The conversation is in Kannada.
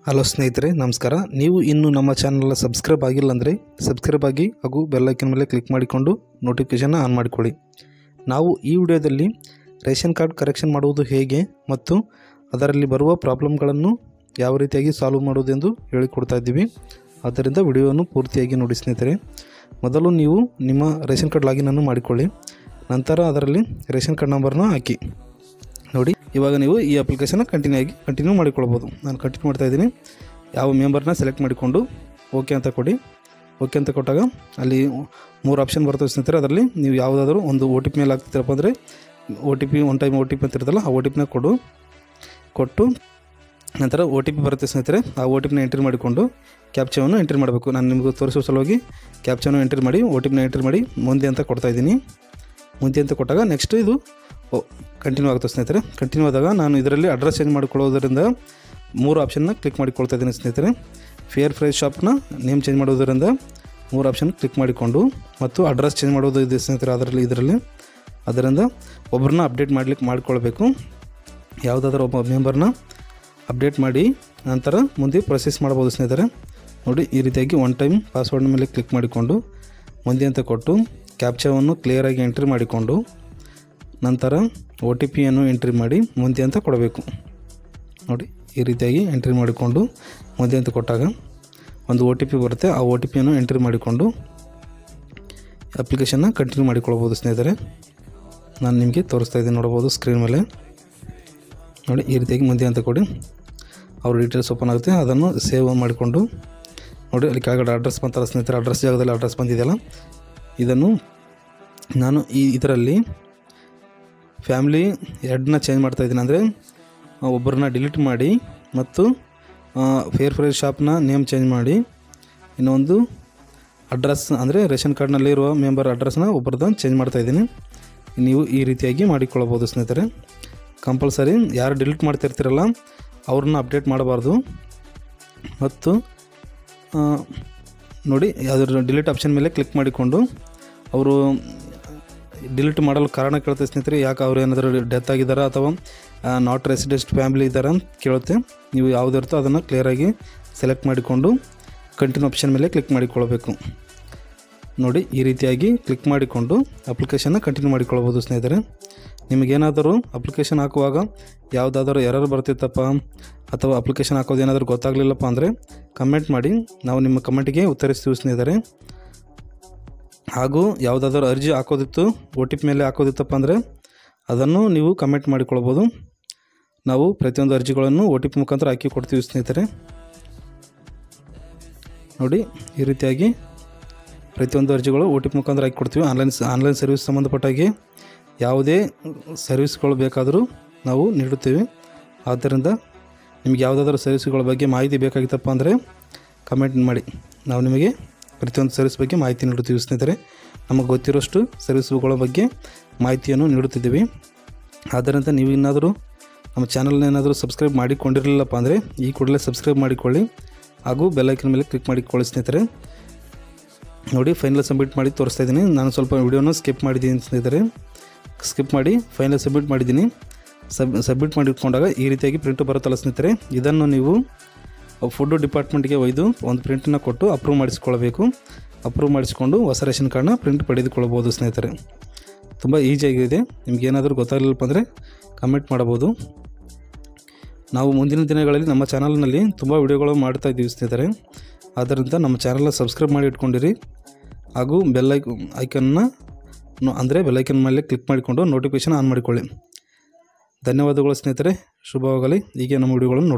ಹಲೋ ಸ್ನೇಹಿತರೆ, ನಮಸ್ಕಾರ. ನೀವು ಇನ್ನೂ ನಮ್ಮ ಚಾನಲ್ ಸಬ್ಸ್ಕ್ರೈಬ್ ಆಗಿಲ್ಲ ಅಂದರೆ ಸಬ್ಸ್ಕ್ರೈಬ್ ಆಗಿ ಹಾಗೂ ಬೆಲ್ ಐಕನ್ ಮೇಲೆ ಕ್ಲಿಕ್ ಮಾಡಿಕೊಂಡು ನೋಟಿಫಿಕೇಷನ್ ಆನ್ ಮಾಡಿಕೊಳ್ಳಿ. ನಾವು ಈ ವಿಡಿಯೋದಲ್ಲಿ ರೇಷನ್ ಕಾರ್ಡ್ ಕರೆಕ್ಷನ್ ಮಾಡುವುದು ಹೇಗೆ ಮತ್ತು ಅದರಲ್ಲಿ ಬರುವ ಪ್ರಾಬ್ಲಮ್ಗಳನ್ನು ಯಾವ ರೀತಿಯಾಗಿ ಸಾಲ್ವ್ ಮಾಡುವುದೆಂದು ಹೇಳಿಕೊಡ್ತಾ ಇದ್ದೀವಿ. ಆದ್ದರಿಂದ ವಿಡಿಯೋವನ್ನು ಪೂರ್ತಿಯಾಗಿ ನೋಡಿ ಸ್ನೇಹಿತರೆ. ಮೊದಲು ನೀವು ನಿಮ್ಮ ರೇಷನ್ ಕಾರ್ಡ್ ಲಾಗಿನನ್ನು ಮಾಡಿಕೊಳ್ಳಿ. ನಂತರ ಅದರಲ್ಲಿ ರೇಷನ್ ಕಾರ್ಡ್ ನಂಬರ್ನ ಹಾಕಿ ನೋಡಿ. ಇವಾಗ ನೀವು ಈ ಅಪ್ಲಿಕೇಶನ್ನ ಕಂಟಿನ್ಯೂ ಮಾಡಿಕೊಳ್ಬೋದು. ನಾನು ಕಂಟಿನ್ಯೂ ಮಾಡ್ತಾಯಿದ್ದೀನಿ. ಯಾವ ಮೆಂಬರ್ನ ಸೆಲೆಕ್ಟ್ ಮಾಡಿಕೊಂಡು ಓಕೆ ಅಂತ ಕೊಡಿ. ಓಕೆ ಅಂತ ಕೊಟ್ಟಾಗ ಅಲ್ಲಿ 3 ಆಪ್ಷನ್ ಬರ್ತವೆ ಸ್ನೇಹಿತರೆ. ಅದರಲ್ಲಿ ನೀವು ಯಾವುದಾದ್ರೂ ಒಂದು OTP ಮೇಲೆ ಹಾಕ್ತಿರಪ್ಪ ಅಂದರೆ OTP ಒನ್ ಟೈಮ್ OTP ಅಂತ ಇರ್ತಲ್ಲ, ಆ OTPನ ಕೊಟ್ಟು ನಂತರ OTP ಬರುತ್ತೆ ಸ್ನೇಹಿತರೆ. ಆ OTPನ ಎಂಟ್ರಿ ಮಾಡಿಕೊಂಡು ಕ್ಯಾಪ್ಚಾವನ್ನು ಎಂಟ್ರಿ ಮಾಡಬೇಕು. ನಾನು ನಿಮಗೆ ತೋರಿಸೋ ಸಲುವಾಗಿ ಕ್ಯಾಪ್ಚಾವನ್ನು ಎಂಟ್ರಿ ಮಾಡಿ OTPನ ಎಂಟ್ರಿ ಮಾಡಿ ಮುಂದೆ ಅಂತ ಕೊಡ್ತಾಯಿದ್ದೀನಿ. ಮುಂದೆ ಅಂತ ಕೊಟ್ಟಾಗ ನೆಕ್ಸ್ಟ್ ಇದು ಕಂಟಿನ್ಯೂ ಆಗುತ್ತೆ ಸ್ನೇಹಿತರೆ. ಕಂಟಿನ್ಯೂ ಆದಾಗ ನಾನು ಇದರಲ್ಲಿ ಅಡ್ರೆಸ್ ಚೇಂಜ್ ಮಾಡಿಕೊಳ್ಳೋದರಿಂದ 3 ಆಪ್ಷನ್ನ ಕ್ಲಿಕ್ ಮಾಡಿಕೊಳ್ತಾ ಇದ್ದೀನಿ ಸ್ನೇಹಿತರೆ. ಫೇರ್ ಪ್ರೈಸ್ ಶಾಪ್ನ ನೇಮ್ ಚೇಂಜ್ ಮಾಡೋದರಿಂದ 3 ಆಪ್ಷನ್ ಕ್ಲಿಕ್ ಮಾಡಿಕೊಂಡು ಮತ್ತು ಅಡ್ರೆಸ್ ಚೇಂಜ್ ಮಾಡೋದು ಇದೆ ಸ್ನೇಹಿತರೆ. ಅದರಿಂದ ಒಬ್ಬರನ್ನ ಅಪ್ಡೇಟ್ ಮಾಡಿಕೊಳ್ಬೇಕು. ಯಾವುದಾದ್ರೂ ಒಬ್ಬ ಮೆಂಬರ್ನ ಅಪ್ಡೇಟ್ ಮಾಡಿ ನಂತರ ಮುಂದೆ ಪ್ರೊಸೆಸ್ ಮಾಡ್ಬೋದು ಸ್ನೇಹಿತರೆ. ನೋಡಿ, ಈ ರೀತಿಯಾಗಿ ಒನ್ ಟೈಮ್ ಪಾಸ್ವರ್ಡ್ನ ಮೇಲೆ ಕ್ಲಿಕ್ ಮಾಡಿಕೊಂಡು ಮುಂದೆ ಅಂತ ಕೊಟ್ಟು ಕ್ಯಾಪ್ಚಾವನ್ನು ಕ್ಲಿಯರಾಗಿ ಎಂಟ್ರಿ ಮಾಡಿಕೊಂಡು ನಂತರ OTPಯನ್ನು ಎಂಟ್ರಿ ಮಾಡಿ ಮುಂದೆ ಅಂತ ಕೊಡಬೇಕು. ನೋಡಿ, ಈ ರೀತಿಯಾಗಿ ಎಂಟ್ರಿ ಮಾಡಿಕೊಂಡು ಮುಂದೆ ಅಂತ ಕೊಟ್ಟಾಗ ಒಂದು OTP ಬರುತ್ತೆ. ಆ OTPಯನ್ನು ಎಂಟ್ರಿ ಮಾಡಿಕೊಂಡು ಅಪ್ಲಿಕೇಶನ್ನ ಕಂಟಿನ್ಯೂ ಮಾಡಿಕೊಳ್ಬೋದು ಸ್ನೇಹಿತರೆ. ನಾನು ನಿಮಗೆ ತೋರಿಸ್ತಾ ಇದ್ದೀನಿ, ನೋಡ್ಬೋದು ಸ್ಕ್ರೀನ್ ಮೇಲೆ. ನೋಡಿ, ಈ ರೀತಿಯಾಗಿ ಮುಂದೆ ಅಂತ ಕೊಡಿ. ಅವ್ರ ಡೀಟೇಲ್ಸ್ ಓಪನ್ ಆಗುತ್ತೆ. ಅದನ್ನು ಸೇವ್ ಮಾಡಿಕೊಂಡು ನೋಡಿ, ಅಲ್ಲಿ ಕೆಳಗಡೆ ಅಡ್ರೆಸ್ ಬಂತಲ್ಲ ಸ್ನೇಹಿತರೆ, ಅಡ್ರೆಸ್ ಜಾಗದಲ್ಲಿ ಅಡ್ರೆಸ್ ಬಂದಿದೆಯಲ್ಲ, ಇದನ್ನು ನಾನು ಇದರಲ್ಲಿ ಫ್ಯಾಮಿಲಿ ಹೆಡ್ನ ಚೇಂಜ್ ಮಾಡ್ತಾಯಿದ್ದೀನಿ. ಅಂದರೆ ಒಬ್ಬರನ್ನ ಡಿಲೀಟ್ ಮಾಡಿ ಮತ್ತು ಫೇರ್ ಪ್ರೈಸ್ ಶಾಪ್ನ ನೇಮ್ ಚೇಂಜ್ ಮಾಡಿ ಇನ್ನೊಂದು ಅಡ್ರೆಸ್ ಅಂದರೆ ರೇಷನ್ ಕಾರ್ಡ್ನಲ್ಲಿರುವ ಮೆಂಬರ್ ಅಡ್ರೆಸ್ನ ಒಬ್ಬರದ್ದು ಚೇಂಜ್ ಮಾಡ್ತಾಯಿದ್ದೀನಿ. ನೀವು ಈ ರೀತಿಯಾಗಿ ಮಾಡಿಕೊಳ್ಳಬೋದು ಸ್ನೇಹಿತರೆ. ಕಂಪಲ್ಸರಿ ಯಾರು ಡಿಲೀಟ್ ಮಾಡ್ತಿರ್ತೀರಲ್ಲ ಅವ್ರನ್ನ ಅಪ್ಡೇಟ್ ಮಾಡಬಾರ್ದು. ಮತ್ತು ನೋಡಿ, ಅದರ ಡಿಲೀಟ್ ಆಪ್ಷನ್ ಮೇಲೆ ಕ್ಲಿಕ್ ಮಾಡಿಕೊಂಡು ಅವರು ಡಿಲೀಟ್ ಮಾಡಲು ಕಾರಣ ಕೇಳುತ್ತೆ ಸ್ನೇಹಿತರೆ. ಯಾಕೆ ಅವ್ರು ಏನಾದರೂ ಡೆತ್ ಆಗಿದ್ದಾರೆ ಅಥವಾ ನಾಟ್ ರೆಸಿಡೆಂಟ್ ಫ್ಯಾಮಿಲಿ ಇದ್ದಾರೆ ಅಂತ ಕೇಳುತ್ತೆ. ನೀವು ಯಾವುದಿರುತ್ತೋ ಅದನ್ನು ಕ್ಲಿಯರಾಗಿ ಸೆಲೆಕ್ಟ್ ಮಾಡಿಕೊಂಡು ಕಂಟಿನ್ಯೂ ಆಪ್ಷನ್ ಮೇಲೆ ಕ್ಲಿಕ್ ಮಾಡಿಕೊಳ್ಬೇಕು. ನೋಡಿ, ಈ ರೀತಿಯಾಗಿ ಕ್ಲಿಕ್ ಮಾಡಿಕೊಂಡು ಅಪ್ಲಿಕೇಶನ್ನ ಕಂಟಿನ್ಯೂ ಮಾಡಿಕೊಳ್ಬೋದು ಸ್ನೇಹಿತರೆ. ನಿಮಗೇನಾದರೂ ಅಪ್ಲಿಕೇಶನ್ ಹಾಕುವಾಗ ಯಾವುದಾದ್ರೂ ಎರರ್ ಬರ್ತಿತ್ತಪ್ಪ ಅಥವಾ ಅಪ್ಲಿಕೇಶನ್ ಹಾಕೋದು ಏನಾದರೂ ಗೊತ್ತಾಗಲಿಲ್ಲಪ್ಪ ಅಂದರೆ ಕಮೆಂಟ್ ಮಾಡಿ, ನಾವು ನಿಮ್ಮ ಕಮೆಂಟಿಗೆ ಉತ್ತರಿಸ್ತೀವಿ ಸ್ನೇಹಿತರೆ. ಹಾಗೂ ಯಾವುದಾದ್ರೂ ಅರ್ಜಿ ಹಾಕೋದಿತ್ತು, OTP ಮೇಲೆ ಹಾಕೋದಿತ್ತಪ್ಪ ಅಂದರೆ ಅದನ್ನು ನೀವು ಕಮೆಂಟ್ ಮಾಡಿಕೊಳ್ಬೋದು. ನಾವು ಪ್ರತಿಯೊಂದು ಅರ್ಜಿಗಳನ್ನು OTP ಮುಖಾಂತರ ಹಾಕಿ ಕೊಡ್ತೀವಿ ಸ್ನೇಹಿತರೆ. ನೋಡಿ, ಈ ರೀತಿಯಾಗಿ ಪ್ರತಿಯೊಂದು ಅರ್ಜಿಗಳು OTP ಮುಖಾಂತರ ಹಾಕಿ ಕೊಡ್ತೀವಿ. ಆನ್ಲೈನ್ ಸರ್ವಿಸ್ ಸಂಬಂಧಪಟ್ಟಾಗೆ ಯಾವುದೇ ಸರ್ವಿಸ್ಗಳು ಬೇಕಾದರೂ ನಾವು ನೀಡುತ್ತೇವೆ. ಆದ್ದರಿಂದ ನಿಮಗೆ ಯಾವುದಾದ್ರೂ ಸರ್ವಿಸ್ಗಳ ಬಗ್ಗೆ ಮಾಹಿತಿ ಬೇಕಾಗಿತ್ತಪ್ಪ ಅಂದರೆ ಕಮೆಂಟ್ ಮಾಡಿ, ನಾವು ನಿಮಗೆ ಪ್ರತಿಯೊಂದು ಸರ್ವಿಸ್ ಬಗ್ಗೆ ಮಾಹಿತಿ ನೀಡುತ್ತೀವಿ ಸ್ನೇಹಿತರೆ. ನಮಗೆ ಗೊತ್ತಿರೋಷ್ಟು ಸರ್ವಿಸ್ಗಳ ಬಗ್ಗೆ ಮಾಹಿತಿಯನ್ನು ನೀಡುತ್ತಿದ್ದೀವಿ. ಆದ್ದರಿಂದ ನೀವು ಏನಾದರೂ ನಮ್ಮ ಚಾನಲ್ನ ಏನಾದರೂ ಸಬ್ಸ್ಕ್ರೈಬ್ ಮಾಡಿಕೊಂಡಿರಲಿಲ್ಲಪ್ಪ ಅಂದರೆ ಈ ಕೂಡಲೇ ಸಬ್ಸ್ಕ್ರೈಬ್ ಮಾಡಿಕೊಳ್ಳಿ ಹಾಗೂ ಬೆಲ್ ಐಕನ್ ಮೇಲೆ ಕ್ಲಿಕ್ ಮಾಡಿಕೊಳ್ಳಿ ಸ್ನೇಹಿತರೆ. ನೋಡಿ, ಫೈನಲ್ ಸಬ್ಮಿಟ್ ಮಾಡಿ ತೋರಿಸ್ತಾ ಇದ್ದೀನಿ. ನಾನು ಸ್ವಲ್ಪ ವಿಡಿಯೋನ ಸ್ಕಿಪ್ ಮಾಡಿದ್ದೀನಿ ಸ್ನೇಹಿತರೆ. ಸ್ಕಿಪ್ ಮಾಡಿ ಫೈನಲ್ ಸಬ್ಮಿಟ್ ಮಾಡಿದ್ದೀನಿ. ಸಬ್ಮಿಟ್ ಮಾಡಿಕೊಂಡಾಗ ಈ ರೀತಿಯಾಗಿ ಪ್ರಿಂಟ್ ಬರುತ್ತಲ್ಲ ಸ್ನೇಹಿತರೆ, ಇದನ್ನು ನೀವು ಫುಡ್ ಡಿಪಾರ್ಟ್ಮೆಂಟ್ಗೆ ಒಯ್ದು ಒಂದು ಪ್ರಿಂಟನ್ನು ಕೊಟ್ಟು ಅಪ್ರೂವ್ ಮಾಡಿಸ್ಕೊಳ್ಬೇಕು. ಅಪ್ರೂವ್ ಮಾಡಿಸ್ಕೊಂಡು ಹೊಸ ರೇಷನ್ ಕಾರ್ಡ್ನ ಪ್ರಿಂಟ್ ಪಡೆದುಕೊಳ್ಬೋದು ಸ್ನೇಹಿತರೆ. ತುಂಬ ಈಸಿಯಾಗಿದೆ. ನಿಮ್ಗೆ ಏನಾದರೂ ಗೊತ್ತಾಗಲಿಲ್ಲಪ್ಪ ಅಂದರೆ ಕಮೆಂಟ್ ಮಾಡ್ಬೋದು. ನಾವು ಮುಂದಿನ ದಿನಗಳಲ್ಲಿ ನಮ್ಮ ಚಾನಲ್ನಲ್ಲಿ ತುಂಬ ವಿಡಿಯೋಗಳು ಮಾಡ್ತಾ ಇದ್ದೀವಿ ಸ್ನೇಹಿತರೆ. ಆದ್ದರಿಂದ ನಮ್ಮ ಚಾನಲ್ನ ಸಬ್ಸ್ಕ್ರೈಬ್ ಮಾಡಿ ಇಟ್ಕೊಂಡಿರಿ ಹಾಗೂ ಬೆಲ್ ಐಕನ್ ಮೇಲೆ ಕ್ಲಿಕ್ ಮಾಡಿಕೊಂಡು ನೋಟಿಫಿಕೇಷನ್ ಆನ್ ಮಾಡಿಕೊಳ್ಳಿ. ಧನ್ಯವಾದಗಳು ಸ್ನೇಹಿತರೆ. ಶುಭವಾಗಲಿ. ಹೀಗೆ ನಮ್ಮ ವಿಡಿಯೋಗಳನ್ನು ನೋಡಿ.